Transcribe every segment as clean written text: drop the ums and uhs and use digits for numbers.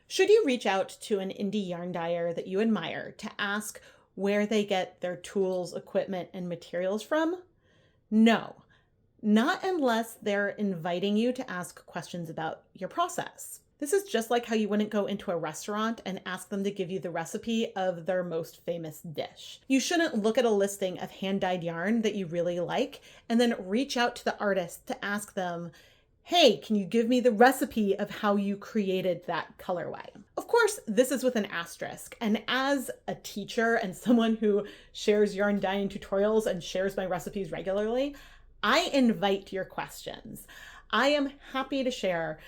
Should you reach out to an indie yarn dyer that you admire to ask where they get their tools, equipment, and materials from? No, not unless they're inviting you to ask questions about your process. This is just like how you wouldn't go into a restaurant and ask them to give you the recipe of their most famous dish. You shouldn't look at a listing of hand-dyed yarn that you really like and then reach out to the artist to ask them, hey, can you give me the recipe of how you created that colorway? Of course, this is with an asterisk. And as a teacher and someone who shares yarn dyeing tutorials and shares my recipes regularly, I invite your questions. I am happy to share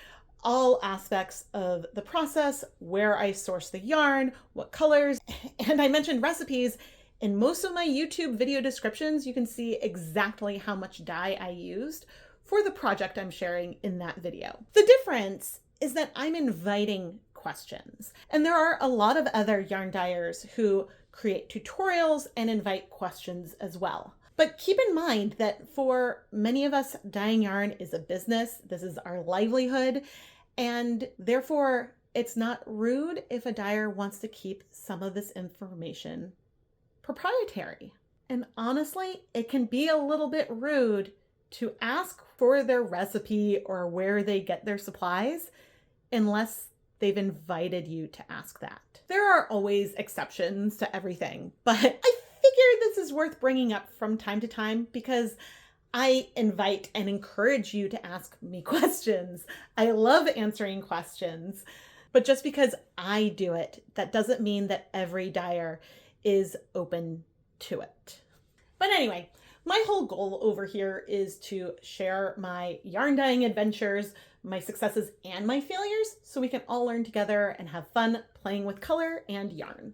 all aspects of the process, where I source the yarn, what colors, and I mentioned recipes. In most of my YouTube video descriptions, you can see exactly how much dye I used for the project I'm sharing in that video. The difference is that I'm inviting questions. And there are a lot of other yarn dyers who create tutorials and invite questions as well. But keep in mind that for many of us, dyeing yarn is a business. This is our livelihood. And therefore, it's not rude if a dyer wants to keep some of this information proprietary. And honestly, it can be a little bit rude to ask for their recipe or where they get their supplies unless they've invited you to ask that. There are always exceptions to everything, but I figure this is worth bringing up from time to time because I invite and encourage you to ask me questions. I love answering questions, but just because I do it, that doesn't mean that every dyer is open to it. But anyway, my whole goal over here is to share my yarn dyeing adventures, my successes and my failures, so we can all learn together and have fun playing with color and yarn.